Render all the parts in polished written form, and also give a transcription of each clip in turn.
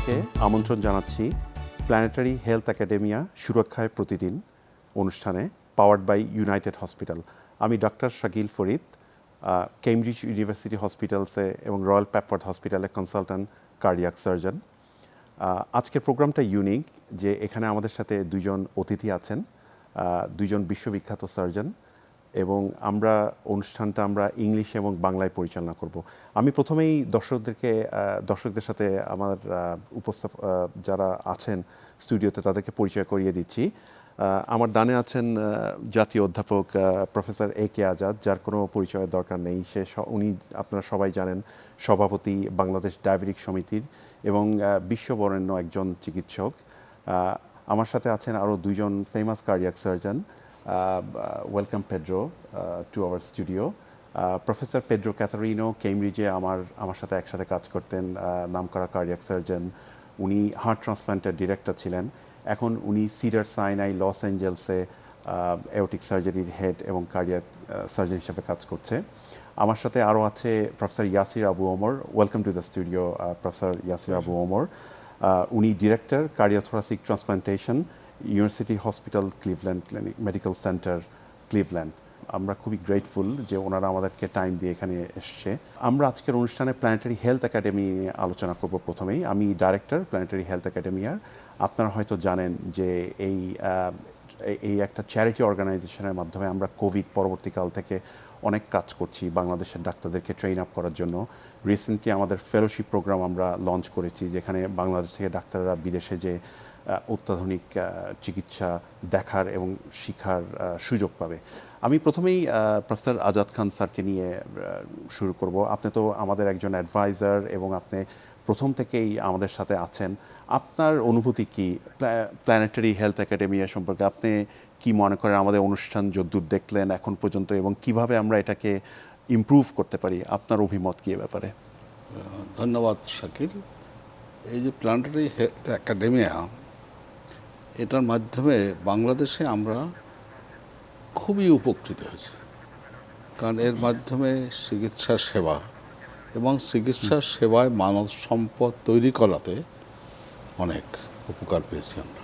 সবাইকে আমন্ত্রণ জানাচ্ছি প্ল্যানেটারি হেলথ একাডেমিয়া সুরক্ষায় প্রতিদিন অনুষ্ঠানে পাওয়ার্ড বাই ইউনাইটেড হসপিটাল। আমি doctor Shakil Farid, Cambridge University হসপিটালসে এবং রয়্যাল পেপফোর্ড হসপিটালে কনসালট্যান্ট কার্ডিয়াক সার্জন। আজকের প্রোগ্রামটা ইউনিক যে এখানে আমাদের সাথে দুইজন অতিথি আছেন, দুইজন বিশ্ববিখ্যাত সার্জন, এবং অনুষ্ঠানটা আমরা ইংলিশ এবং বাংলায় পরিচালনা করব। আমি প্রথমেই দর্শকদের সাথে আমার যারা আছেন স্টুডিওতে তাদেরকে পরিচয় করিয়ে দিচ্ছি। আমার ডানে আছেন জাতীয় অধ্যাপক প্রফেসর এ কে আজাদ, যার কোনো পরিচয়ের দরকার নেই। উনি আপনারা সবাই জানেন সভাপতি বাংলাদেশ ডায়াবেটিক সমিতির এবং বিশ্ববরেণ্য একজন চিকিৎসক। আমার সাথে আছেন আরও দুইজন famous cardiac surgeon. Welcome Pedro to our studio. Professor Pedro Catarino কেমব্রিজে আমার সাথে একসাথে কাজ করতেন, নামকরা কার্ডিয়াক সার্জন। উনি হার্ট ট্রান্সপ্ল্যান্টের ডিরেক্টর ছিলেন। এখন উনি সিডার সাইনাই লস অ্যাঞ্জেলসে এওটিক সার্জারির হেড এবং কার্ডিয়াক সার্জন হিসেবে কাজ করছে। আমার সাথে আরও আছে professor Yasir Abu Omar. Welcome to the studio professor Yasir Abu Omar. উনি director cardiothoracic transplantation, university hospital Cleveland medical center Cleveland. আমরা খুবই গ্রেটফুল যে ওনারা আমাদেরকে টাইম দিয়ে এখানে এসছে। আমরা আজকের অনুষ্ঠানে প্ল্যানেটারি হেলথ একাডেমি নিয়ে আলোচনা করব। প্রথমেই আমি ডাইরেক্টর প্ল্যানেটারি হেলথ একাডেমিয়ার। আপনারা হয়তো জানেন যে এই একটা চ্যারিটি অর্গানাইজেশনের মাধ্যমে আমরা কোভিড পরবর্তীকাল থেকে অনেক কাজ করছি বাংলাদেশের ডাক্তারদেরকে ট্রেন আপ করার জন্য। রিসেন্টলি আমাদের ফেলোশিপ প্রোগ্রাম আমরা লঞ্চ করেছি, যেখানে বাংলাদেশ থেকে ডাক্তাররা বিদেশে যে অত্যাধুনিক চিকিৎসা দেখার এবং শিখার সুযোগ পাবে। আমি প্রথমেই প্রফেসর আজাদ খান স্যারকে নিয়ে শুরু করব। আপনি তো আমাদের একজন অ্যাডভাইজার এবং আপনি প্রথম থেকেই আমাদের সাথে আছেন। আপনার অনুভূতি কি প্ল্যানেটারি হেলথ একাডেমিয়া সম্পর্কে? আপনি কি মনে করেন আমাদের অনুষ্ঠান যদ্দূর দেখলেন এখন পর্যন্ত, এবং কিভাবে আমরা এটাকে ইমপ্রুভ করতে পারি? আপনার অভিমত কি এ ব্যাপারে? ধন্যবাদ শাকিল। এই যে প্ল্যানেটারি হেলথ একাডেমিয়া, এটার মাধ্যমে বাংলাদেশে আমরা খুবই উপকৃত হয়েছি। কারণ এর মাধ্যমে চিকিৎসা সেবা এবং চিকিৎসা সেবায় মানব সম্পদ তৈরি করাতে অনেক উপকার পেয়েছি আমরা।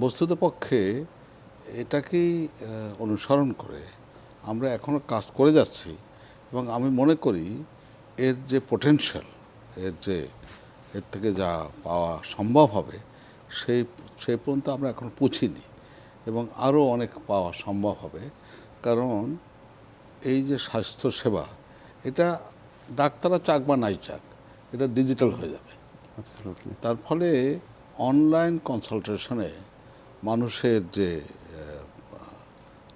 বস্তুতপক্ষে এটাকেই অনুসরণ করে আমরা এখনও কাজ করে যাচ্ছি এবং আমি মনে করি এর যে পোটেনশিয়াল, এর থেকে যা পাওয়া সম্ভব হবে সেই পর্যন্ত আমরা এখন পৌঁছিনি এবং আরও অনেক পাওয়া সম্ভব হবে। কারণ এই যে স্বাস্থ্যসেবা, এটা ডাক্তাররা চাক বা নাই চাক, এটা ডিজিটাল হয়ে যাবে। তার ফলে অনলাইন কনসালটেশনে মানুষের যে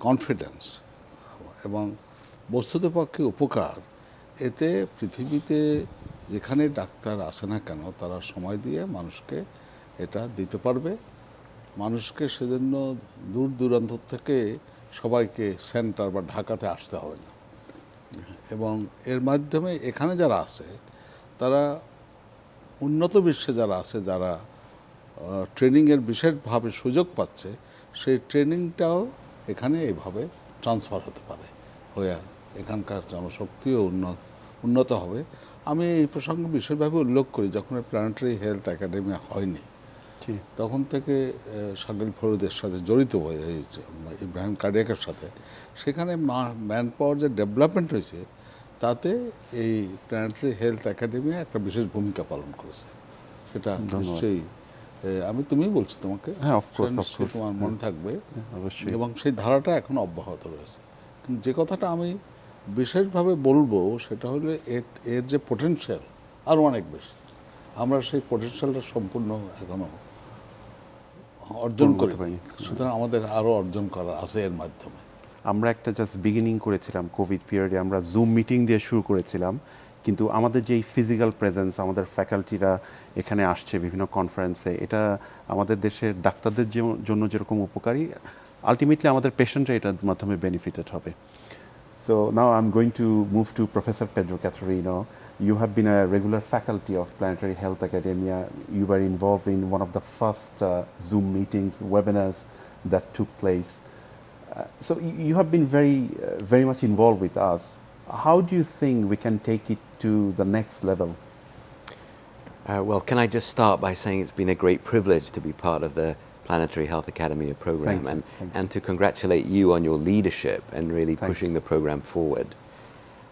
কনফিডেন্স এবং বস্তুতপক্ষে উপকার, এতে পৃথিবীতে যেখানে ডাক্তার আসে না কেন তারা সময় দিয়ে মানুষকে এটা দিতে পারবে। মানুষকে সেজন্য দূর দূরান্ত থেকে সবাইকে সেন্টার বা ঢাকাতে আসতে হবে না। এবং এর মাধ্যমে এখানে যারা আছে তারা উন্নত বিশ্বে যারা আছে, যারা ট্রেনিংয়ের বিশেষভাবে সুযোগ পাচ্ছে, সেই ট্রেনিংটাও এখানে এইভাবে ট্রান্সফার হতে পারে, হয়ে এখানকার জনশক্তিও উন্নত হবে। আমি এই প্রসঙ্গে বিশেষভাবে উল্লেখ করি, যখন প্ল্যানেটারি হেলথ একাডেমি হয়নি তখন থেকে শাকিল ফরিদের সাথে জড়িত হয়ে ইব্রাহিম কার্ডিয়াকের সাথে, সেখানে ম্যান পাওয়ার যে ডেভেলপমেন্ট হয়েছে তাতে এই প্ল্যানেটারি হেলথ একাডেমি একটা বিশেষ ভূমিকা পালন করেছে। সেটা নিশ্চয়ই তুমি বলছি তোমাকে, তোমার মনে থাকবে এবং সেই ধারাটা এখন অব্যাহত রয়েছে। কিন্তু যে কথাটা আমি বিশেষভাবে বলবো সেটা হলো এর যে পোটেনশিয়াল আরও অনেক বেশি। আমরা সেই পোটেনশিয়ালটা সম্পূর্ণ এখনও অর্জন করতে পারি, সুতরাং আমাদের আরও অর্জন করা আছে এর মাধ্যমে। আমরা একটা জাস্ট বিগিনিং করেছিলাম কোভিড পিরিয়ডে, আমরা জুম মিটিং দিয়ে শুরু করেছিলাম, কিন্তু আমাদের যেই ফিজিক্যাল প্রেজেন্স, আমাদের ফ্যাকাল্টিরা এখানে আসছে বিভিন্ন কনফারেন্সে, এটা আমাদের দেশের ডাক্তারদের জন্য যেরকম উপকারী, আলটিমেটলি আমাদের পেশেন্টরা এটার মাধ্যমে বেনিফিটেড হবে। So now I am going to move to professor Pedro Catarino. You have been a regular faculty of Planetary Health Academia. You were involved in one of the first Zoom meetings, webinars that took place. So you have been very much involved with us. How do you think we can take it to the next level? Well, can I just start by saying it's been a great privilege to be part of the Planetary Health Academy program and to congratulate you on your leadership and really pushing the program forward.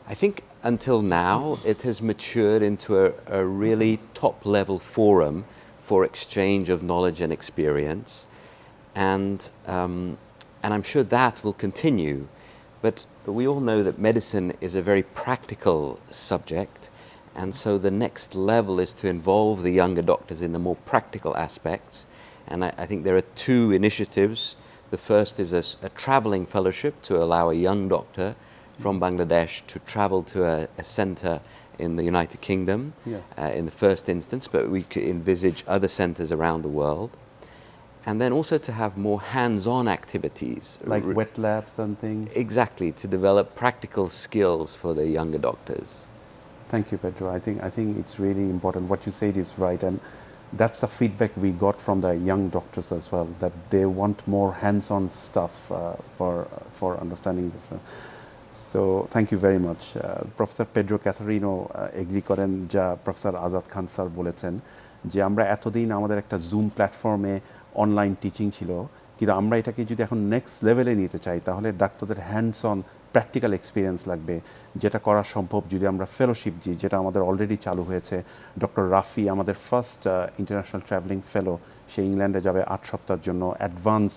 I think until now it has matured into a really top-level forum for exchange of knowledge and experience, and I'm sure that will continue. But we all know that medicine is a very practical subject, and so the next level is to involve the younger doctors in the more practical aspects. And I think there are two initiatives. The first is a traveling fellowship to allow a young doctor from Bangladesh to travel to a center in the United Kingdom in the first instance, but we could envisage other centers around the world. And then also to have more hands-on activities. Like wet labs and things? Exactly, to develop practical skills for the younger doctors. Thank you, Pedro. I think it's really important. What you said is right, and that's the feedback we got from the young doctors as well, that they want more hands-on stuff for understanding this. So thank you very much. Professor Pedro Catharino agree করেন যা professor Azad খান sir বলেছেন, যে আমরা এতদিন আমাদের একটা zoom প্ল্যাটফর্মে online teaching ছিল, কিন্তু আমরা এটাকে যদি এখন নেক্সট লেভেলে নিতে চাই তাহলে ডাক্তারদের হ্যান্ডস অন প্র্যাকটিক্যাল এক্সপিরিয়েন্স লাগবে, যেটা করা সম্ভব যদি আমরা ফেলোশিপ দিই, যেটা আমাদের অলরেডি চালু হয়েছে। ডক্টর রাফি আমাদের ফার্স্ট ইন্টারন্যাশনাল ট্রাভেলিং ফেলো, সে ইংল্যান্ডে যাবে 8 সপ্তাহের জন্য অ্যাডভান্স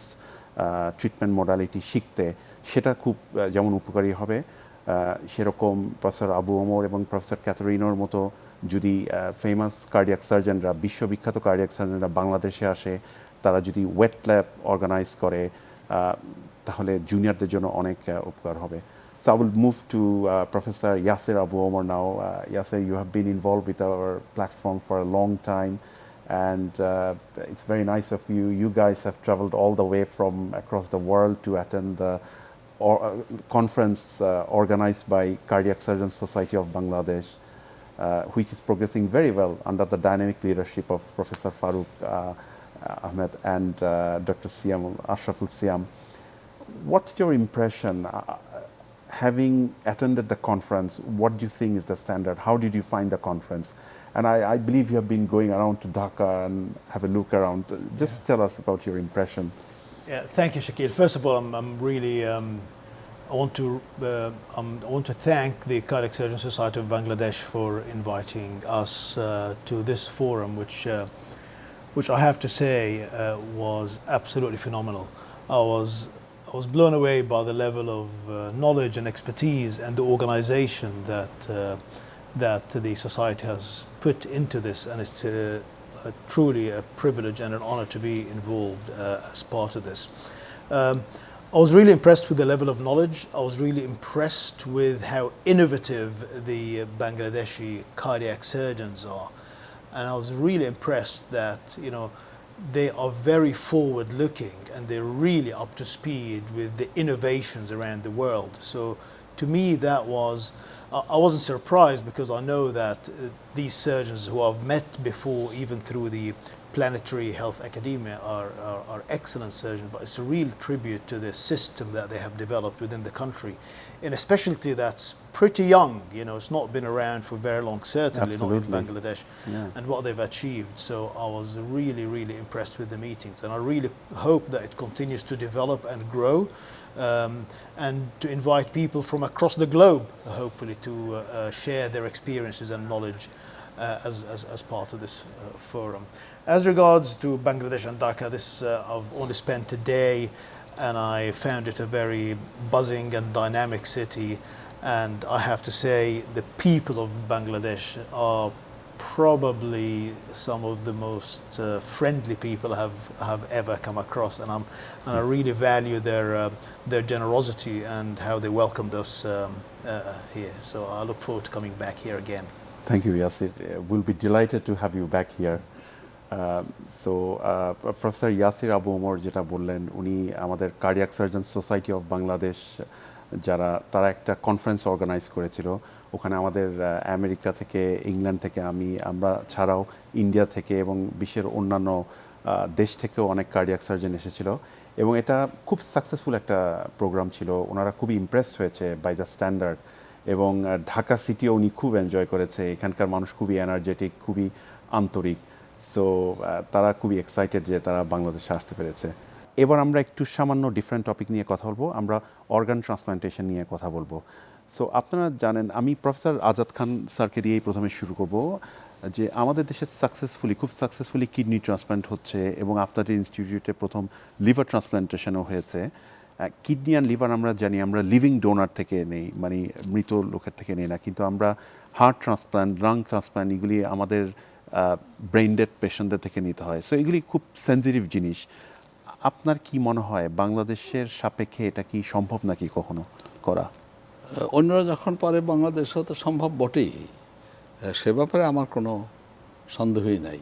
ট্রিটমেন্ট মডালিটি শিখতে, সেটা খুব যেমন উপকারী হবে, সেরকম প্রফেসর আবু ওমর এবং প্রফেসর ক্যাথারিনোর মতো যদি ফেমাস কার্ডিয়াক সার্জনরা, বিশ্ববিখ্যাত কার্ডিয়াক সার্জনরা বাংলাদেশে আসে, তারা যদি ওয়েট ল্যাব অর্গানাইজ করে, তাহলে জুনিয়রদের জন্য অনেক উপকার হবে। So I will move to Professor Yasir Abu Omar now. Yasir, you have been involved with our platform for a long time, and it's very nice of you. You guys have traveled all the way from across the world to attend the conference organized by Cardiac Surgeons Society of Bangladesh, which is progressing very well under the dynamic leadership of Professor Farooq Ahmed and Dr. Siam, Ashraful Siam. What's your impression? Having attended the conference, what do you think is the standard? How did you find the conference? And I believe you have been going around to Dhaka and have a look around. Just tell us about your impression. Yeah, thank you, Shakil. First of all, I'm really I want to thank the Cardiac Surgeons Society of Bangladesh for inviting us to this forum, which I have to say was absolutely phenomenal. I was blown away by the level of knowledge and expertise and the organization that the society has put into this, and it's truly a privilege and an honor to be involved as part of this. I was really impressed with the level of knowledge. I was really impressed with how innovative the Bangladeshi cardiac surgeons are, and I was really impressed that, you know, they are very forward-looking and they're really up to speed with the innovations around the world. So to me that was, I wasn't surprised, because I know that these surgeons who I've met before, even through the Planetary Health Academia, are excellent surgeons, but it's a real tribute to the system that they have developed within the country, in a specialty that's pretty young. You know, it's not been around for very long, certainly Absolutely. not in Bangladesh, and what they've achieved. So I was really, really impressed with the meetings, and I really hope that it continues to develop and grow, and to invite people from across the globe, hopefully, to share their experiences and knowledge as part of this forum. As regards to Bangladesh and Dhaka, I've only spent a day, and I found it a very buzzing and dynamic city, and I have to say the people of Bangladesh are probably some of the most friendly people I have ever come across, and I really value their generosity and how they welcomed us here. So I look forward to coming back here again. Thank you, Yasir. We'll be delighted to have you back here. Professor Yasir Abu Omar যেটা বললেন, উনি আমাদের cardiac surgeon society of Bangladesh তারা একটা conference organise করেছিল। ওখানে আমাদের America থেকে, ইংল্যান্ড থেকে, আমরা ছাড়াও ইন্ডিয়া থেকে এবং বিশ্বের অন্যান্য দেশ থেকেও অনেক কার্ডিয়াক সার্জন এসেছিল, এবং এটা খুব সাকসেসফুল একটা প্রোগ্রাম ছিল। ওনারা খুবই ইমপ্রেসড হয়েছে বাই দ্য স্ট্যান্ডার্ড, এবং ঢাকা সিটিও উনি খুব এনজয় করেছে। এখানকার মানুষ খুবই এনার্জেটিক, খুবই আন্তরিক। সো তারা খুবই এক্সাইটেড যে তারা বাংলাদেশে আসতে পেরেছে। এবার আমরা একটু সামান্য ডিফারেন্ট টপিক নিয়ে কথা বলবো, আমরা অর্গান ট্রান্সপ্লান্টেশন নিয়ে কথা বলবো। সো আপনারা জানেন, আমি প্রফেসর আজাদ খান স্যারকে দিয়েই প্রথমে শুরু করব, যে আমাদের দেশে খুব সাকসেসফুলি কিডনি ট্রান্সপ্লান্ট হচ্ছে এবং আপনাদের ইনস্টিটিউটে প্রথম লিভার ট্রান্সপ্লান্টেশনও হয়েছে। কিডনি অ্যান্ড লিভার আমরা জানি আমরা লিভিং ডোনার থেকে নেই, মানে মৃত লোকের থেকে নেই না, কিন্তু আমরা হার্ট ট্রান্সপ্লান্ট, লাং ট্রান্সপ্লান্ট এগুলি আমাদের ব্রেইন ডেড পেশেন্টদের থেকে নিতে হয়। সো এগুলি খুব সেন্সিটিভ জিনিস। আপনার কি মনে হয় বাংলাদেশের সাপেক্ষে এটা কি সম্ভব নাকি কখনো করা? অন্যরা যখন পারে বাংলাদেশেও তো সম্ভব বটেই, সে ব্যাপারে আমার কোনো সন্দেহই নাই।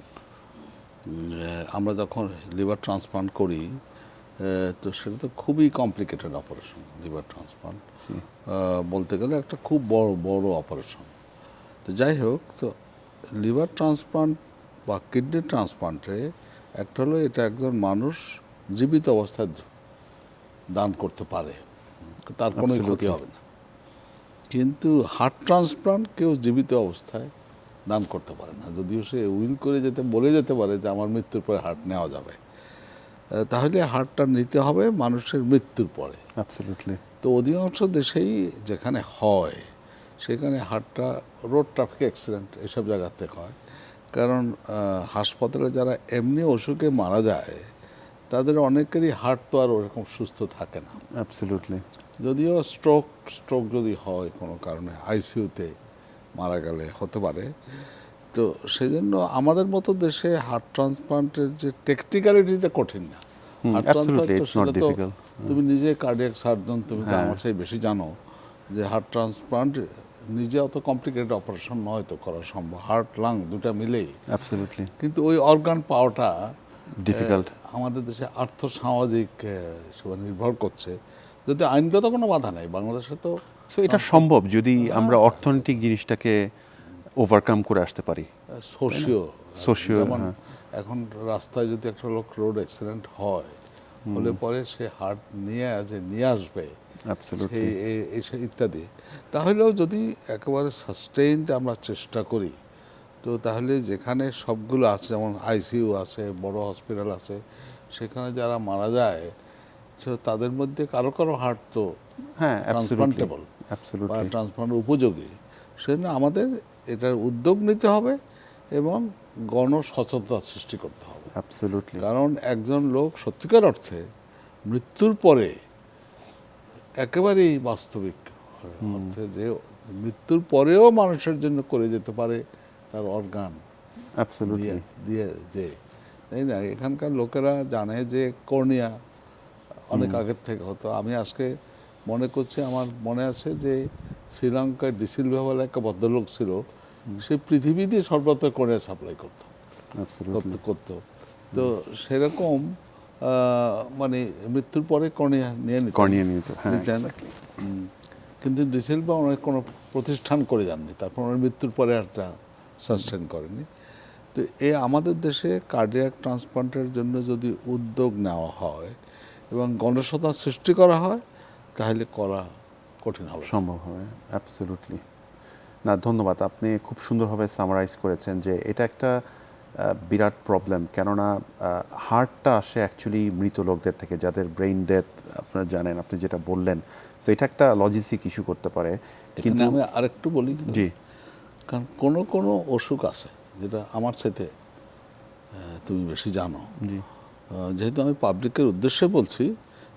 আমরা যখন লিভার ট্রান্সপ্লান্ট করি তো সেটা তো খুবই কমপ্লিকেটেড অপারেশন। লিভার ট্রান্সপ্লান্ট বলতে গেলে একটা খুব বড় অপারেশন। তো যাই হোক, তো লিভার ট্রান্সপ্লান্ট বা কিডনি ট্রান্সপ্লান্টে একটা হলো এটা একজন মানুষ জীবিত অবস্থায় দান করতে পারে, তার কোনো ক্ষতি হবে না। কিন্তু হার্ট ট্রান্সপ্লান্ট কেউ জীবিত অবস্থায় দান করতে পারে না, যদিও সে উইল করে বলে যেতে পারে যে আমার মৃত্যুর পরে হার্ট নেওয়া যাবে। তাহলে হার্টটা নিতে হবে মানুষের মৃত্যুর পরে। অ্যাবসলিউটলি। তো অধিকাংশ দেশেই যেখানে হয় সেখানে হার্টটা রোড ট্রাফিক অ্যাক্সিডেন্ট এসব জায়গাতে হয়। কারণ হাসপাতালে যারা এমনি অসুখে মারা যায় তাদের অনেকেরই হার্ট তো আর ওরকম সুস্থ থাকে না। অ্যাবসলিউটলি। যদিও স্ট্রোক যদি হয় কোনো কারণে আইসিইউতে মারা গেলে হতে পারে। তো সেই জন্য আমাদের মতো দেশে হার্ট ট্রান্সপ্লান্টের যে টেকনিক্যালিটিটা কঠিন না। হার্ট ট্রান্সপ্লান্ট সেটা তো তুমি নিজে কার্ডিয়াক সার্জন, তুমি তো আমার চেয়ে বেশি জানো যে হার্ট ট্রান্সপ্লান্ট নিজে অত কমপ্লিকেটেড অপারেশন নয় তো করা সম্ভব, হার্ট লাং দুটা মিলেই। অ্যাবসলিউটলি। কিন্তু ওই অর্গান পাওয়াটা ডিফিকাল্ট। আমাদের দেশে আর্থসামাজিক নির্ভর করছে, যদি আইনগত কোনো বাধা নেই বাংলাদেশে তো। সো এটা সম্ভব যদি আমরা অর্থনৈতিক জিনিসটাকে ওভারকাম করে আসতে পারি। সোশিও যেমন এখন রাস্তায় যদি একটা লোক রোড অ্যাক্সিডেন্ট হয়, হলে পরে সে হার্ট নিয়ে আসবে ইত্যাদি, তাহলেও যদি একেবারে সাস্টেইনড আমরা চেষ্টা করি, তো তাহলে যেখানে সবগুলো আছে, যেমন আইসিইউ আছে, বড় হসপিটাল আছে, সেখানে যারা মারা যায় তাদের মধ্যে কারো হার্ট তো ট্রান্সপ্লান্টেবল বা ট্রান্সপ্লান্ট উপযোগী। সেজন্য আমাদের এটার উদ্যোগ নিতে হবে এবং গণসচেতনতা সৃষ্টি করতে হবে। কারণ একজন লোক সত্যিকার অর্থে মৃত্যুর পরে একেবারেই বাস্তবিক অর্থে যে মৃত্যুর পরেও মানুষের জন্য করে যেতে পারে তার অর্গান দিয়ে যে, তাই না? এখানকার লোকেরা জানে যে কর্নিয়া অনেক আগের থেকে হতো। আমি আজকে মনে করছি, আমার মনে আছে যে শ্রীলঙ্কায় ডিসিলভা বলে একটা ভদ্রলোক ছিল, সে পৃথিবী দিয়ে সর্বত্র কর্নিয়া সাপ্লাই করতো। তো সেরকম মানে মৃত্যুর পরে কর্নিয়া নিয়ে নিতেন। কিন্তু ডিসিলভা অনেক কোনো প্রতিষ্ঠান করে যাননি, তারপর ওনার মৃত্যুর পরে একটা সাস্টেন করেনি। তো আমাদের দেশে কার্ডিয়াক ট্রান্সপ্লান্টের জন্য যদি উদ্যোগ নেওয়া হয় এবং গণসচেতনতা সৃষ্টি করা হয়, তাহলে করা কঠিন হবে, সম্ভব হবে। অ্যাবসলিউটলি। না, ধন্যবাদ। আপনি খুব সুন্দরভাবে সামারাইজ করেছেন যে এটা একটা বিরাট প্রবলেম, কেননা হার্টটা আসে অ্যাকচুয়ালি মৃত লোকদের থেকে, যাদের ব্রেইন ডেথ আপনারা জানেন, আপনি যেটা বললেন। সো এটা একটা লজিস্টিক ইস্যু করতে পারে। কিন্তু আমি আরেকটু বলি, জি, কারণ কোনো অসুখ আছে যেটা আমার সাথে তুমি বেশি জানো, যেহেতু আমি পাবলিকের উদ্দেশ্যে বলছি,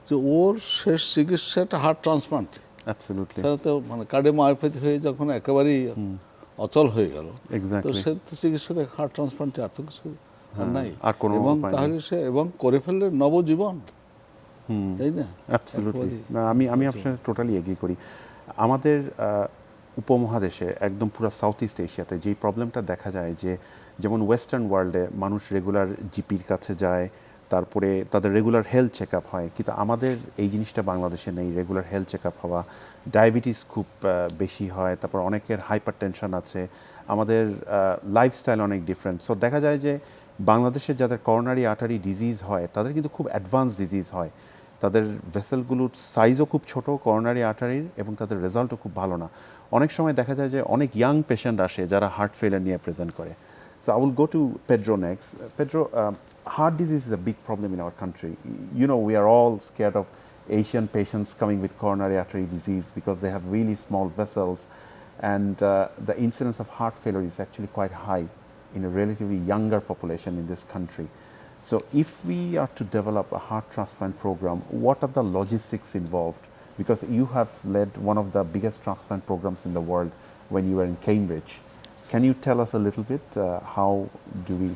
যে ওর শেষ চিকিৎসাটা হার্ট ট্রান্সপ্লান্ট। সেটা তো মানে কার্ডিওমায়োপ্যাথি হয়ে যখন একেবারেই অচল হয়ে গেল, তো সে তো চিকিৎসাতে হার্ট ট্রান্সপ্লান্টে আর তো কিছু নাই, এবং তাহলে সে এবং করে ফেললে নবজীবন, তাই না? অ্যাবসলিউটলি। না, আমি আপনার সাথে টোটালি এগ্রি করি। আমাদের উপমহাদেশে একদম পুরো সাউথ ইস্ট এশিয়াতে যেই প্রবলেমটা দেখা যায়, যে যেমন ওয়েস্টার্ন ওয়ার্ল্ডে মানুষ রেগুলার জিপির কাছে যায়, তারপরে তাদের রেগুলার হেলথ চেক আপ হয়, কিন্তু আমাদের এই জিনিসটা বাংলাদেশে নেই। রেগুলার হেলথ চেক আপ হওয়া, ডায়াবেটিস খুব বেশি হয়, তারপর অনেকের হাইপার টেনশন আছে, আমাদের লাইফস্টাইল অনেক ডিফারেন্ট। সো দেখা যায় যে বাংলাদেশে যাদের করোনারি আর্টারি ডিজিজ হয় তাদের কিন্তু খুব অ্যাডভান্স ডিজিজ হয়, তাদের ভেসেলগুলোর সাইজও খুব ছোট করোনারি আর্টারির, এবং তাদের রেজাল্টও খুব ভালো না। অনেক সময় দেখা যায় যে অনেক ইয়াং পেশেন্ট আসে যারা হার্ট ফেলিয়ার নিয়ে প্রেজেন্ট করে। So I will go to Pedro next. Pedro, heart disease is a big problem in our country. You know, we are all scared of Asian patients coming with coronary artery disease because they have really small vessels, and the incidence of heart failure is actually quite high in a relatively younger population in this country. So if we are to develop a heart transplant program, what are the logistics involved? Because you have led one of the biggest transplant programs in the world when you were in Cambridge. Can you tell us a little bit how do we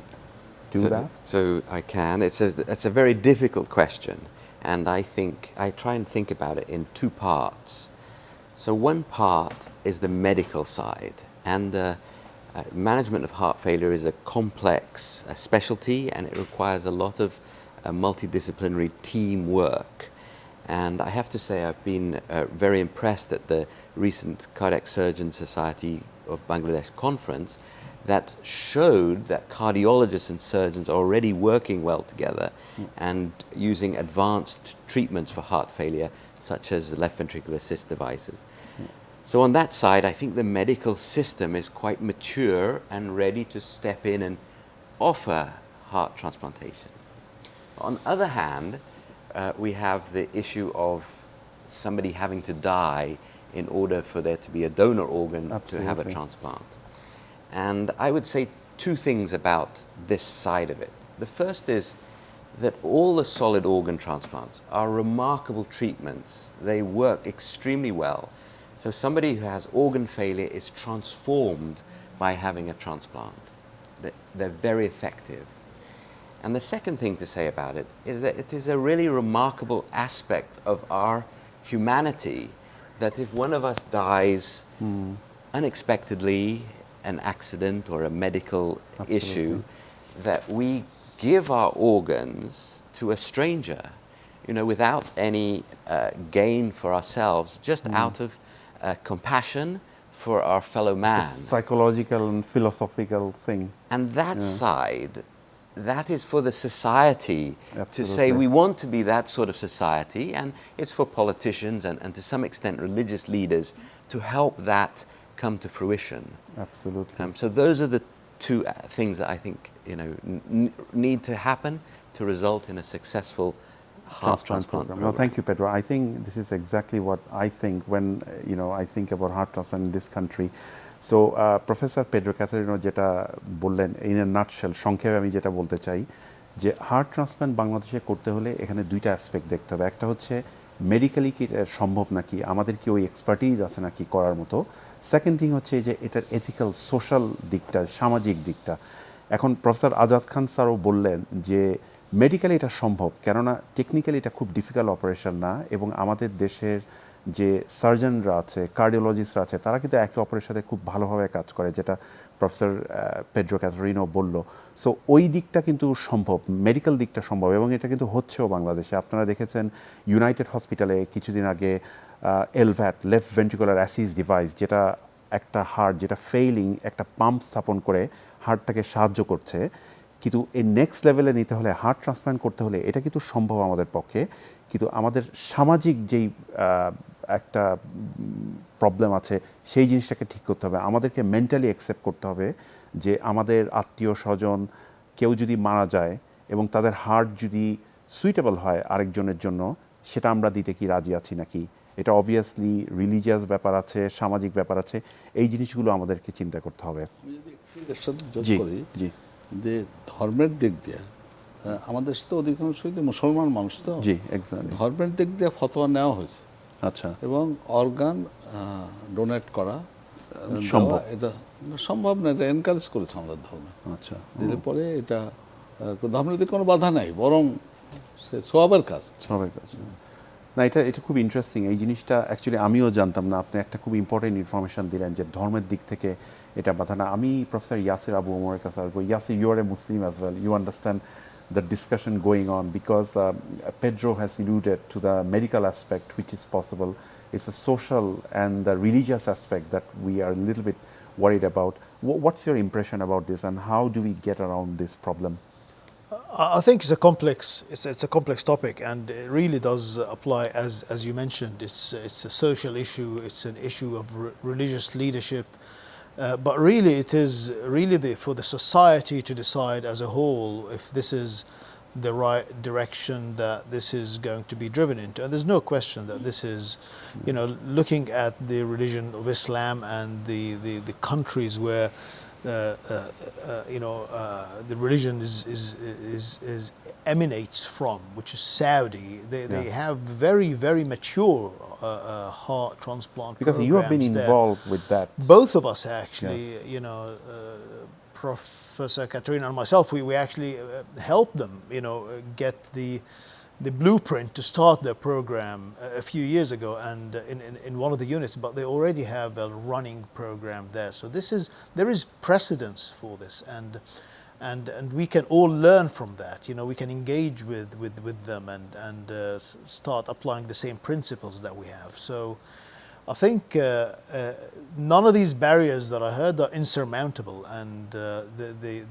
do that? So I can. It's a very difficult question, and I try and think about it in two parts. So one part is the medical side, and management of heart failure is a complex specialty, and it requires a lot of multidisciplinary teamwork. And I have to say I've been very impressed at the recent Cardiac Surgeon Society of Bangladesh conference that showed that cardiologists and surgeons are already working well together and using advanced treatments for heart failure, such as left ventricular assist devices. So on that side, I think the medical system is quite mature and ready to step in and offer heart transplantation. On the other hand, we have the issue of somebody having to die in order for there to be a donor organ to have a transplant. And I would say two things about this side of it. The first is that all the solid organ transplants are remarkable treatments. They work extremely well. So somebody who has organ failure is transformed by having a transplant. They're very effective. And the second thing to say about it is that it is a really remarkable aspect of our humanity that if one of us dies unexpectedly, an accident or a medical issue, that we give our organs to a stranger, you know, without any gain for ourselves, just out of compassion for our fellow man. It's a psychological and philosophical thing. And that side, that is for the society to say we want to be that sort of society, and it's for politicians and to some extent religious leaders to help that come to fruition. Absolutely. So those are the two things that I think need to happen to result in a successful heart transplant program. No, thank you, Pedro. I think this is exactly what I think when I think about heart transplant in this country. So professor Pedro Catarino যেটা বললেন in a nutshell, সংক্ষেপে আমি যেটা বলতে চাই যে heart transplant বাংলাদেশে করতে হলে এখানে দুইটা অ্যাসপেক্ট দেখতে হবে। একটা হচ্ছে মেডিকেলি কি সম্ভব নাকি, আমাদের কি ওই এক্সপার্টিজ আছে নাকি করার মতো। সেকেন্ড থিং হচ্ছে যে এটার এথিক্যাল সোশ্যাল দিকটা, সামাজিক দিকটা। এখন প্রফেসর আজাদ খান স্যারও বললেন যে মেডিকেলি এটা সম্ভব, কেননা টেকনিক্যালি এটা খুব ডিফিকাল্ট অপারেশন না, এবং আমাদের দেশের যে সার্জনরা আছে, কার্ডিওলজিস্টরা আছে, তারা কিন্তু একটা অপারেশনে খুব ভালোভাবে কাজ করে, যেটা প্রফেসর পেড্রো ক্যাথারিনো বলল। সো ওই দিকটা কিন্তু সম্ভব, মেডিকেল দিকটা সম্ভব, এবং এটা কিন্তু হচ্ছেও বাংলাদেশে। আপনারা দেখেছেন ইউনাইটেড হসপিটালে কিছুদিন আগে এলভ্যাট, লেফট ভেন্ট্রিকুলার অ্যাসিস্ট ডিভাইস, যেটা একটা হার্ট যেটা ফেইলিং একটা পাম্প স্থাপন করে হার্টটাকে সাহায্য করছে। কিন্তু এই নেক্সট লেভেলে নিতে হলে, হার্ট ট্রান্সপ্লান্ট করতে হলে এটা কিন্তু সম্ভব আমাদের পক্ষে। কিন্তু আমাদের সামাজিক যেই একটা প্রবলেম আছে সেই জিনিসটাকে ঠিক করতে হবে। আমাদেরকে মেন্টালি অ্যাকসেপ্ট করতে হবে যে আমাদের আত্মীয় স্বজন কেউ যদি মারা যায় এবং তাদের হার্ট যদি সুইটেবল হয় আরেকজনের জন্য, সেটা আমরা দিতে কি রাজি আছি নাকি। এটা অবভিয়াসলি রিলিজিয়াস ব্যাপার আছে, সামাজিক ব্যাপার আছে, এই জিনিসগুলো আমাদেরকে চিন্তা করতে হবে। জি, যে ধর্মের দিক দিয়ে আমাদের সাথে অধিকাংশই মুসলমান মানুষ, তো জি এক্স্যাক্টলি ধর্মের দিক দিয়ে ফতোয়া নেওয়া হয়েছে। আচ্ছা, এবং অর্গান ডোনেট করা সম্ভব, এটা সম্ভব না, এটা এনকারেজ করেছে আমাদের ধর্মে। আচ্ছা, দিলে পরে এটা ধর্মের দিকে কোনো বাধা নাই, বরং সে সওয়াবের কাজ। না, এটা খুব ইন্টারেস্টিং। এই জিনিসটা অ্যাকচুয়ালি আমিও জানতাম না। আপনি একটা খুব ইম্পর্টেন্ট ইনফরমেশন দিলেন যে ধর্মের দিক থেকে এটা বাধা না। আমি প্রফেসর ইয়াসির আবু ওমরের কাছে আসবো। Yasir, you are a Muslim as well, you understand the discussion going on, because Pedro has alluded to the medical aspect which is possible. It's the social and the religious aspect that we are a little bit worried about. What's your impression about this, and how do we get around this problem? I think it's a complex topic, and it really does apply, as you mentioned. It's a social issue. It's an issue of religious leadership. But really, it is really for the society to decide as a whole if this is the right direction that this is going to be driven into. And there's no question that this is, looking at the religion of Islam and the countries where the religion is emanates from, which is Saudi. They have very, very mature heart transplant because you have been programs there. involved with that. Both of us actually, Yes. Professor Katerina and myself, we actually helped them, get the blueprint to start their program a few years ago, and in one of the units. But they already have a running program there. So there is precedence for this, and we can all learn from that. We can engage with them and start applying the same principles that we have. So I think none of these barriers that I heard are insurmountable, and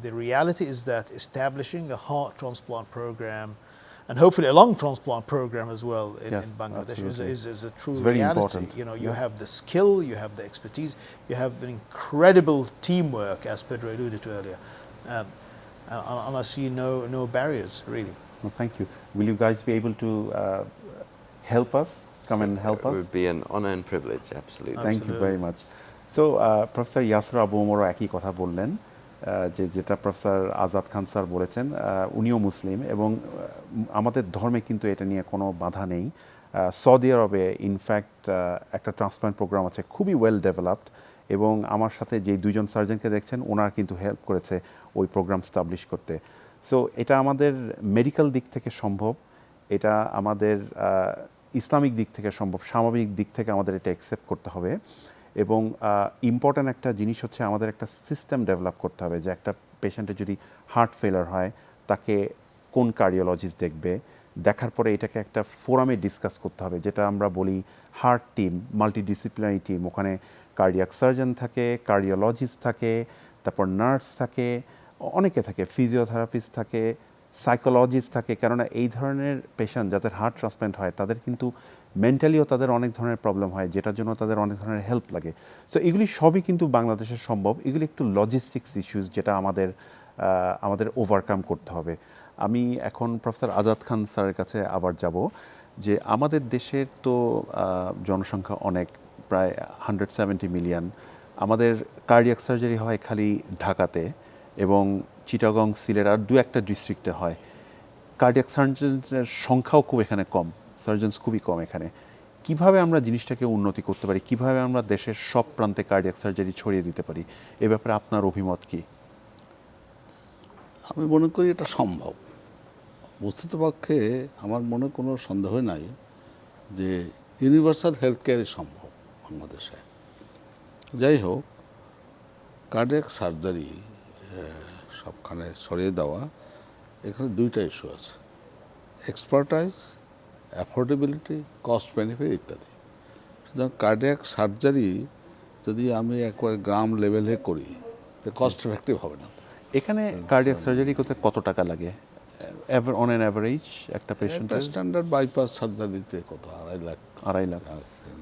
the reality is that establishing a heart transplant program, and hopefully a lung transplant program as well in Yes, Bangladesh absolutely. is a true It's very reality. important. You have the skill, you have the expertise, you have an incredible teamwork, as Pedro alluded to earlier, and I see no barriers really. Well, thank you. Will you guys be able to help us? Come and help It us? would be an honor and privilege, absolutely. Thank you very much. So, professor Yasir Abu ওমরও একই কথা বললেন, যেটা professor Azad খান sir বলেছেন। উনিও মুসলিম, এবং আমাদের ধর্মে কিন্তু এটা নিয়ে কোনো বাধা নেই। সৌদি আরবে ইনফ্যাক্ট একটা ট্রান্সপ্লান্ট প্রোগ্রাম আছে, খুবই ওয়েল ডেভেলপড, এবং আমার সাথে যে দুইজন সার্জনকে দেখছেন ওনারা কিন্তু হেল্প করেছে ওই প্রোগ্রাম স্টাবলিশ করতে। সো এটা আমাদের মেডিকেল দিক থেকে সম্ভব, এটা আমাদের ইসলামিক দিক থেকে সম্ভব, সামাজিক দিক থেকে আমাদের এটা অ্যাকসেপ্ট করতে হবে। এবং ইম্পর্ট্যান্ট একটা জিনিস হচ্ছে আমাদের একটা সিস্টেম ডেভেলপ করতে হবে, যে একটা পেশেন্টের যদি হার্ট ফেলার হয় তাকে কোন কার্ডিওলজিস্ট দেখবে, দেখার পরে এটাকে একটা ফোরামে ডিসকাস করতে হবে, যেটা আমরা বলি হার্ট টিম, মাল্টিডিসিপ্লিনারি টিম। ওখানে কার্ডিয়াক সার্জন থাকে, কার্ডিওলজিস্ট থাকে, তারপর নার্স থাকে, অনেকে থাকে, ফিজিওথেরাপিস্ট থাকে, সাইকোলজিস্ট থাকে। কেননা এই ধরনের পেশেন্ট যাদের হার্ট ট্রান্সপ্ল্যান্ট হয় তাদের কিন্তু মেন্টালিও তাদের অনেক ধরনের প্রবলেম হয়, যেটার জন্য তাদের অনেক ধরনের হেল্প লাগে। সো এগুলি সবই কিন্তু বাংলাদেশে সম্ভব। এগুলি একটু লজিস্টিক্স ইস্যুস, যেটা আমাদের ওভারকাম করতে হবে। আমি এখন প্রফেসর আজাদ খান স্যারের কাছে আবার যাব, যে আমাদের দেশের তো জনসংখ্যা অনেক, প্রায় 170 মিলিয়ন। আমাদের কার্ডিয়াক সার্জারি হয় খালি ঢাকাতে এবং চিটাগং, সিলেট আর দু একটা ডিস্ট্রিক্টে হয়। কার্ডিয়াক সার্জনের সংখ্যাও খুব এখানে কম, সার্জনস খুবই কম এখানে। কিভাবে আমরা জিনিসটাকে উন্নতি করতে পারি, কিভাবে আমরা দেশের সব প্রান্তে কার্ডিয়াক সার্জারি ছড়িয়ে দিতে পারি, এ ব্যাপারে আপনার অভিমত কি? আমি মনে করি এটা সম্ভব। বস্তুতপক্ষে আমার মনে কোনো সন্দেহ নাই যে ইউনিভার্সাল হেলথ কেয়ারই সম্ভব বাংলাদেশে। যাই হোক, কার্ডিয়াক সার্জারি সবখানে ছড়িয়ে দেওয়া, এখানে দুইটা ইস্যু আছে: এক্সপার্টাইজ, অ্যাফোর্ডেবিলিটি, কস্ট বেনিফিট ইত্যাদি। সুতরাং কার্ডিয়াক সার্জারি যদি আমি একবার গ্রাম লেভেলে করি তো কস্ট এফেক্টিভ হবে না। এখানে কার্ডিয়াক সার্জারি করতে কত টাকা লাগে অন অ্যান অ্যাভারেজ একটা পেশেন্টের? স্ট্যান্ডার্ড বাইপাস সার্জারিতে কত, 2.5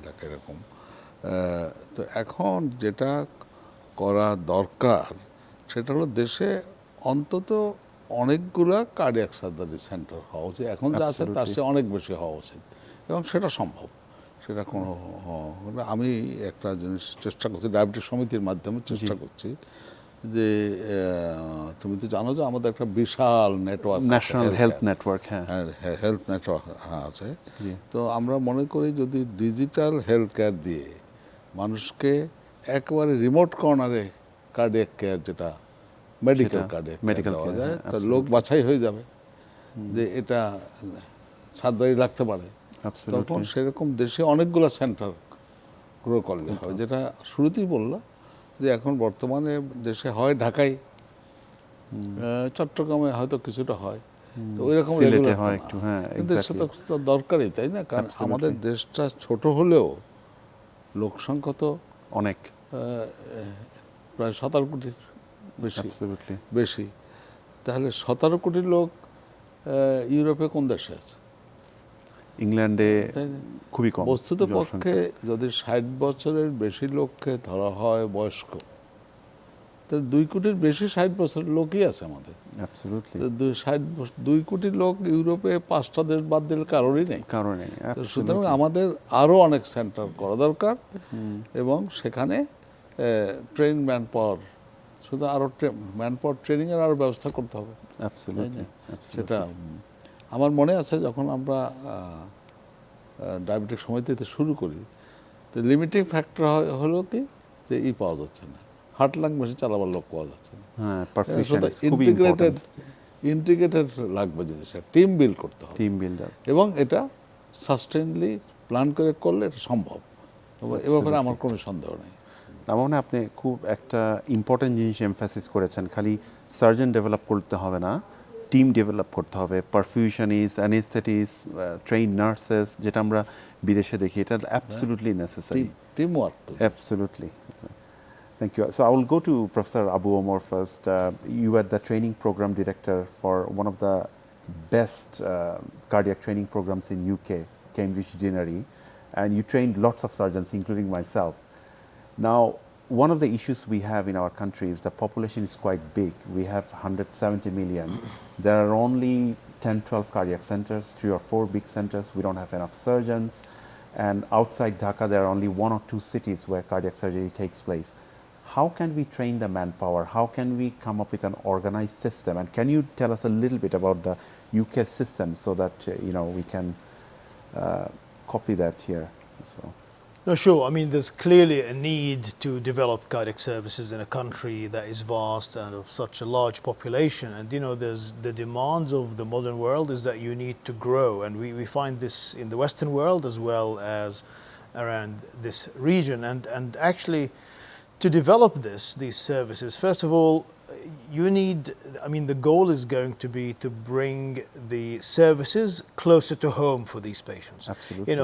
লাখ এরকম। তো এখন যেটা করা দরকার সেটা হলো দেশে অন্তত অনেকগুলা কার্ডিয়াক সার্জারি সেন্টার হওয়া উচিত। এখন যা আছে তার চেয়ে অনেক বেশি হওয়া উচিত, এবং সেটা সম্ভব। সেটা কোনো, আমি একটা জিনিস চেষ্টা করছি, ডায়াবেটিস সমিতির মাধ্যমে চেষ্টা করছি, যে তুমি তো জানো যে আমাদের একটা বিশাল network, national health network, health network আছে। তো আমরা মনে করি যদি ডিজিটাল হেলথ কেয়ার দিয়ে মানুষকে একেবারে রিমোট কর্নারে কার্ডিয়াক কেয়ার, যেটা মেডিকেল কার্ডিয়াক কেয়ার দেওয়া যায়, তো লোক বাছাই হয়ে যাবে যে এটা সার্জারি লাগতে পারে। তখন সেরকম দেশে অনেকগুলো সেন্টার গ্রো করলে হয়, যেটা শুরুতেই বললাম যে এখন বর্তমানে দেশে হয় ঢাকায়, চট্টগ্রামে হয়তো কিছুটা হয়, তো ওই রকম হয় একটু। কিন্তু সেটা তো দরকারই, তাই না? কারণ আমাদের দেশটা ছোট হলেও লোক সংখ্যা তো অনেক, প্রায় 17 কোটির বেশি। তাহলে 17 কোটি লোক ইউরোপে কোন দেশে আছে? ইংল্যান্ডে খুবই কম। বস্তুত পক্ষে যদি 60 বছরের বেশি লোককে ধরা হয় বয়স্ক, তো 2 কোটির বেশি 60 বছর লোকই আছে আমাদের। অ্যাবসলিউটলি, তো 2 কোটি লোক ইউরোপে 5টা দেশ বাদ দিলে কারোরই নেই। কারণে তো সুতরাং আমাদের আরও অনেক সেন্টার করা দরকার এবং সেখানে ট্রেন ম্যান পাওয়ার, শুধু আরও ম্যান পাওয়ার ট্রেনিংয়ের আরও ব্যবস্থা করতে হবে। অ্যাবসলিউটলি, সেটা আমার মনে আছে যখন আমরা ডায়াবেটিক সমিতিতে শুরু করি, তো লিমিটিং ফ্যাক্টর হলো কি যে পাওয়া যাচ্ছে না, হার্ট লাং মেশিন চালাবার লোক পাওয়া যাচ্ছে না। হ্যাঁ, পারফেকশন ইজ খুবই ইন্টিগ্রেটেড ইম্পর্ট্যান্ট, লাগবে জিনিসটা, টিম বিল্ড করতে হবে টিম বিল্ডার। এবং এটা সাস্টেইনলি প্ল্যান করলে এটা সম্ভব। এ ব্যাপারে আমার কোনো সন্দেহ নেই। তার মানে আপনি খুব একটা ইম্পর্টেন্ট জিনিস এমফাসিস করেছেন, খালি সার্জন ডেভেলপ করতে হবে না, টিম ডেভেলপ করতে হবে, পারফিউশনিস্ট, অ্যানেস্থেটিস্ট, ট্রেইন নার্সেস, যেটা আমরা বিদেশে দেখি, এটা absolutely necessary, team work. Absolutely. Thank you. So I will go to Professor Abu Omar first. You are the training program director for one of the best cardiac training programs in UK, Cambridge Deanery, and you trained lots of surgeons, including myself. Now, one of the issues we have in our country is the population is quite big. We have 170 million. There are only 10, 12 cardiac centers, 3 or 4 big centers. We don't have enough surgeons. And outside Dhaka, there are only 1 or 2 cities where cardiac surgery takes place. How can we train the manpower? How can we come up with an organized system? And can you tell us a little bit about the UK system so that we can copy that here as well? No, sure. I mean, there's clearly a need to develop cardiac services in a country that is vast and of such a large population. And, there's the demands of the modern world is that you need to grow. And we find this in the Western world as well as around this region. And actually, to develop these services, first of all, the goal is going to be to bring the services closer to home for these patients. Absolutely.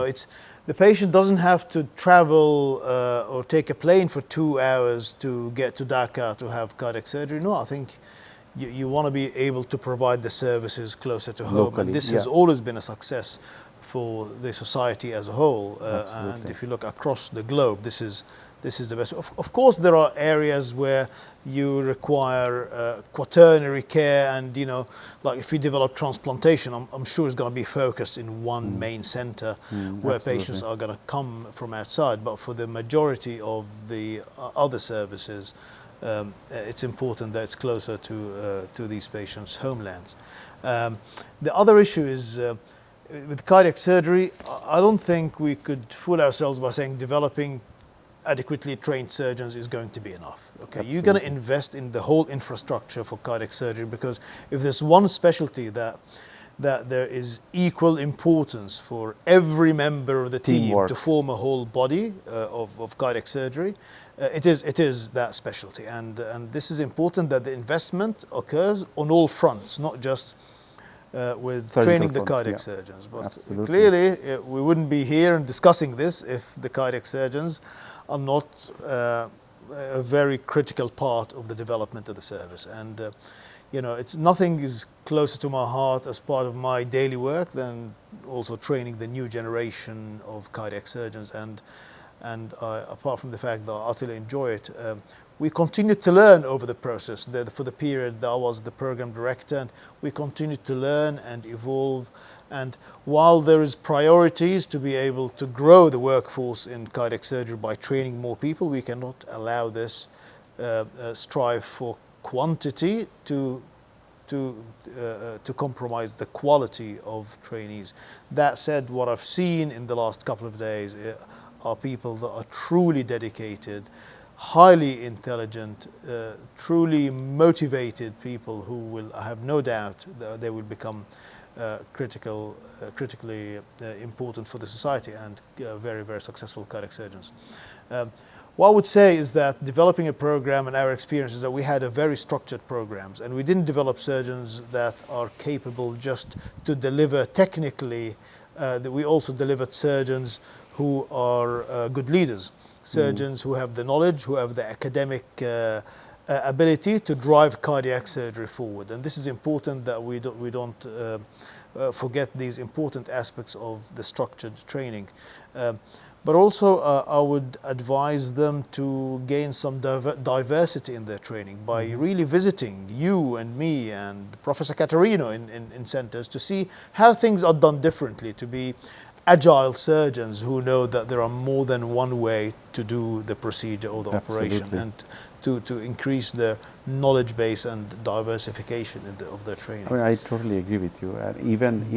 The patient doesn't have to travel or take a plane for 2 hours to get to Dhaka to have cardiac surgery. No, I think you want to be able to provide the services closer to home. Locally, and this has always been a success for the society as a whole. And if you look across the globe, this is the best. Of course, there are areas where you require quaternary care, and like if you develop transplantation, I'm sure it's going to be focused in one main center where patients are going to come from outside. But for the majority of the other services, it's important that it's closer to these patients' homelands. The other issue is with cardiac surgery. I don't think we could fool ourselves by saying developing adequately trained surgeons is going to be enough. Okay, Absolutely. You're going to invest in the whole infrastructure for cardiac surgery, because if there's one specialty that there is equal importance for every member of the team Teamwork. to form a whole body of cardiac surgery, it is that specialty, and this is important that the investment occurs on all fronts, not just with Surgical training the front, cardiac yeah. surgeons. But Absolutely. clearly, we wouldn't be here and discussing this if the cardiac surgeons are not a very critical part of the development of the service. And nothing is closer to my heart as part of my daily work than also training the new generation of cardiac surgeons. And apart from the fact that I utterly enjoy it, we continue to learn over the process. For the period that I was the program director, and we continue to learn and evolve. And while there is priorities to be able to grow the workforce in cardiac surgery by training more people, we cannot allow this strive for quantity to compromise the quality of trainees. That said, what I've seen in the last couple of days are people that are truly dedicated, highly intelligent, truly motivated people who will, I have no doubt, they will become critically important for the society and very, very successful cardiac surgeons. What I would say is that developing a program, and our experience is that we had a very structured programs, and we didn't develop surgeons that are capable just to deliver technically. That we also delivered surgeons who are good leaders, surgeons who have the knowledge, who have the academic ability to drive cardiac surgery forward. And this is important that we don't forget these important aspects of the structured training. But also, I would advise them to gain some diversity in their training by really visiting you and me and Professor Caterino in centers to see how things are done differently, to be agile surgeons who know that there are more than one way to do the procedure or the operation, Absolutely. and to increase their knowledge base and diversification of their training. I mean, I totally agree with you. And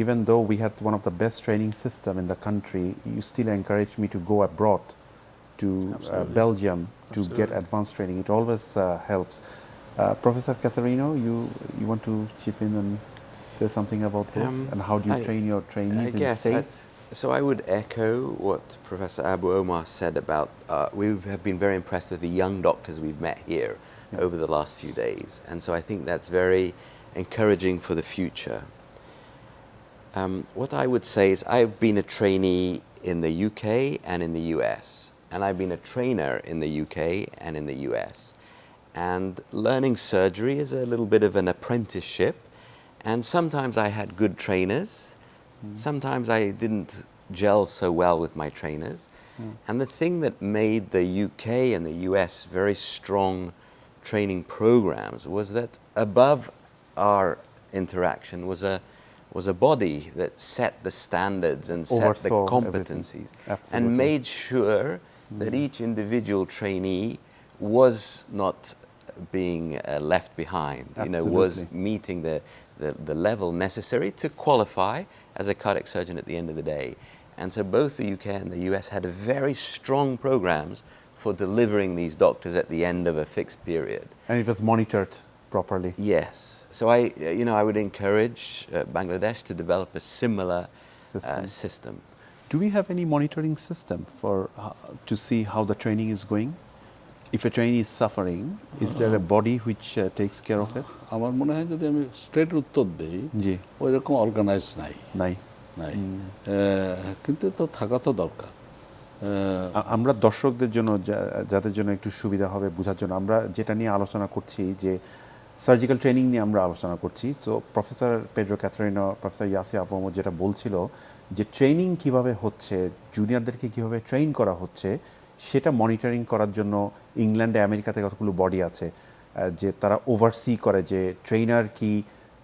even though we had one of the best training system in the country, you still encourage me to go abroad, to Belgium, to get advanced training. It always helps. Professor Caterino, you want to chip in and say something about this? And how do you train your trainees in the States? So I would echo what Professor Abu Omar said about, we have been very impressed with the young doctors we've met here over the last few days. And so I think that's very encouraging for the future. What I would say is I've been a trainee in the UK and in the US. And I've been a trainer in the UK and in the US. And learning surgery is a little bit of an apprenticeship. And sometimes I had good trainers. Sometimes I didn't gel so well with my trainers. And the thing that made the UK and the US very strong training programs was that above our interaction was a body that set the standards and set the Oversaw competencies everything. and Absolutely. made sure that each individual trainee was not being left behind, was Absolutely. meeting the level necessary to qualify as a cardiac surgeon at the end of the day. And so both the UK and the US had very strong programs for delivering these doctors at the end of a fixed period. And it was monitored properly. Yes. So I would encourage Bangladesh to develop a similar system. Do we have any monitoring system for to see how the training is going? If a trainee is suffering, is there a body which takes care of it? আমার মনে হয় যদি আমি straight উত্তর দিই, জি ওই রকম organise নাই নাই। কিন্তু তো থাকা তো দরকার। আমরা দর্শকদের জন্য যাদের জন্য একটু সুবিধা হবে বোঝার জন্য আমরা যেটা নিয়ে আলোচনা করছি যে সার্জিক্যাল ট্রেনিং নিয়ে আমরা আলোচনা করছি। তো professor Pedro Catarino, professor Yasir Abu Omar যেটা বলছিল যে ট্রেনিং কিভাবে হচ্ছে, জুনিয়রদেরকে কিভাবে ট্রেন করা হচ্ছে, সেটা মনিটরিং করার জন্য ইংল্যান্ডে আমেরিকাতে কতগুলো বডি আছে যে তারা ওভারসি করে যে ট্রেনার কি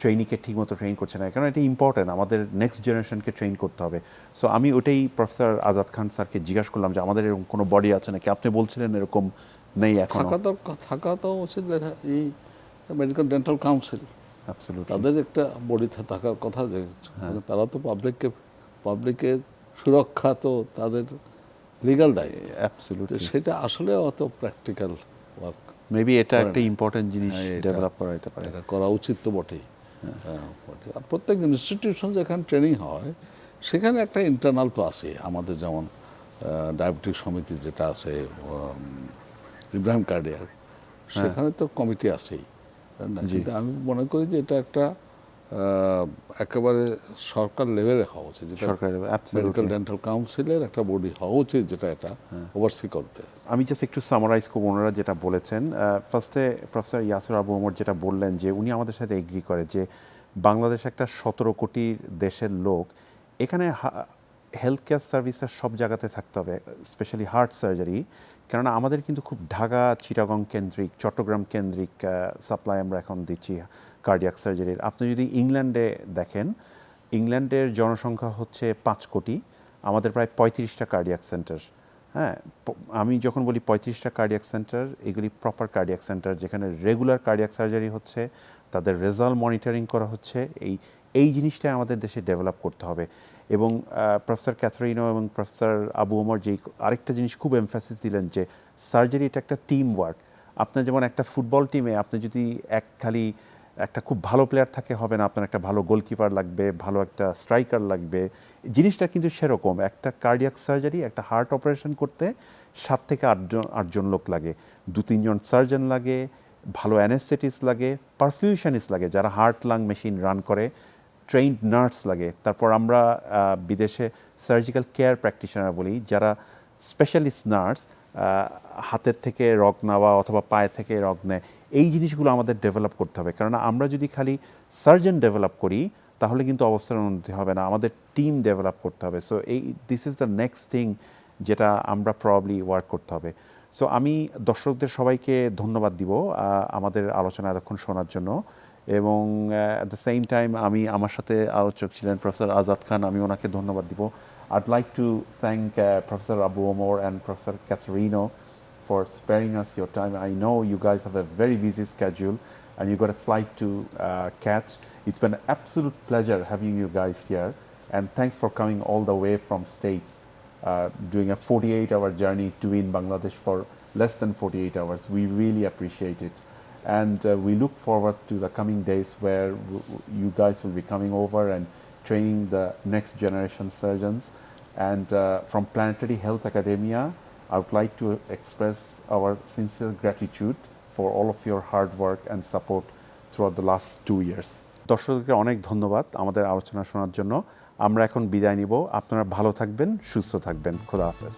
ট্রেনিকে ঠিকমতো ট্রেন করছে না, কারণ এটা ইম্পর্টেন্ট, আমাদের নেক্সট জেনারেশনকে ট্রেন করতে হবে। সো আমি ওটাই প্রফেসর আজাদ খান স্যারকে জিজ্ঞাসা করলাম যে আমাদের এরকম কোনো বডি আছে নাকি। আপনি বলছিলেন এরকম নেই এখন। থাকা তো উচিত এই মেডিকেল ডেন্টাল কাউন্সিল, তাদের একটা বডি থাকার কথা, যে তারা তো পাবলিকের সুরক্ষা তো তাদের লিগ্যাল দায়িত্ব। সেটা আসলে অত প্র্যাকটিক্যাল ওয়ার্ক মেবি এটা একটা ইম্পর্টেন্ট জিনিস ডেভেলপ করা যেতে পারে, এটা করা উচিত তো বটেই। প্রত্যেক ইনস্টিটিউশন যেখানে ট্রেনিং হয় সেখানে একটা ইন্টারনাল তো আছে আমাদের, যেমন ডায়াবেটিক সমিতি যেটা আছে ইব্রাহিম কার্ডিয়াক, সেখানে তো কমিটি আছেই। কিন্তু আমি মনে করি যে এটা একটা একেবারে সরকার লেভেলে হওয়া উচিত, যেটা মেডিকেল ডেন্টাল কাউন্সিলের একটা বডি হওয়া উচিত যেটা এটা ওভারসি করবে। আমি জাস্ট একটু সামারাইজ করব ওনারা যেটা বলেছেন। ফার্স্টে প্রফেসর ইয়াসির আবু ওমর যেটা বললেন যে উনি আমাদের সাথে এগ্রি করে যে বাংলাদেশ একটা 17 কোটি দেশের লোক, এখানে হেলথ কেয়ার সার্ভিসের সব জায়গাতে থাকতে হবে, স্পেশালি হার্ট সার্জারি, কেননা আমাদের কিন্তু খুব ঢাকা চিটাগং কেন্দ্রিক, চট্টগ্রাম কেন্দ্রিক সাপ্লাই আমরা এখন দিচ্ছি কার্ডিয়াক সার্জারির। আপনি যদি ইংল্যান্ডে দেখেন, ইংল্যান্ডের জনসংখ্যা হচ্ছে 5 কোটি, আমাদের প্রায় 35টা কার্ডিয়াক সেন্টার। হ্যাঁ, আমি যখন বলি 35টা কার্ডিয়াক সেন্টার, এগুলি প্রপার কার্ডিয়াক সেন্টার যেখানে রেগুলার কার্ডিয়াক সার্জারি হচ্ছে, তাদের রেজাল্ট মনিটরিং করা হচ্ছে। এই জিনিসটাই আমাদের দেশে ডেভেলপ করতে হবে। এবং প্রফেসর ক্যাথারিনো এবং প্রফেসর আবু ওমর যে আরেকটা জিনিস খুব এমফাসিস দিলেন যে সার্জারি এটা একটা টিম ওয়ার্ক। আপনার যেমন একটা ফুটবল টিমে আপনি যদি খালি একটা খুব ভালো প্লেয়ার থাকে হবে না, আপনার একটা ভালো গোলকিপার লাগবে, ভালো একটা স্ট্রাইকার লাগবে। জিনিসটা কিন্তু সেরকম, একটা কার্ডিয়াক সার্জারি, একটা হার্ট অপারেশন করতে 7 থেকে 8জন লোক লাগে, 2-3 জন সার্জন লাগে, ভালো অ্যানেস্থেটিস্ট লাগে, পারফিউশনিস্ট লাগে যারা হার্ট লাং মেশিন রান করে, ট্রেইনড নার্স লাগে। তারপর আমরা বিদেশে সার্জিক্যাল কেয়ার প্র্যাকটিশনার বলি, যারা স্পেশালিস্ট নার্স, হাতের থেকে রগ নেওয়া অথবা পায়ে থেকে রগ নেয়। এই জিনিসগুলো আমাদের ডেভেলপ করতে হবে, কেননা আমরা যদি খালি সার্জন ডেভেলপ করি তাহলে কিন্তু অবস্থার উন্নতি হবে না, আমাদের টিম ডেভেলপ করতে হবে। So this is the next thing যেটা আমরা প্রবাবলি ওয়ার্ক করতে হবে। সো আমি দর্শকদের সবাইকে ধন্যবাদ দিব আমাদের আলোচনা এতক্ষণ শোনার জন্য, এবং অ্যাট দ্য সেম টাইম আমি আমার সাথে আলোচক ছিলেন প্রফেসর আজাদ খান, আমি ওনাকে ধন্যবাদ দিব। I'd like to thank Professor Abu Omar and Professor Caterino for sparing us your time. I know you guys have a very busy schedule and you got a flight to catch. It's been an absolute pleasure having you guys here, and thanks for coming all the way from States, doing a 48-hour journey to in Bangladesh for less than 48 hours. We really appreciate it. And we look forward to the coming days where you guys will be coming over and training the next generation surgeons. And from Planetary Health Academia, I would like to express our sincere gratitude for all of your hard work and support throughout the last 2 years. দর্শকদেরকে অনেক ধন্যবাদ আমাদের আলোচনা শোনার জন্য। আমরা এখন বিদায় নিব। আপনারা ভালো থাকবেন, সুস্থ থাকবেন। খোদা হাফেজ।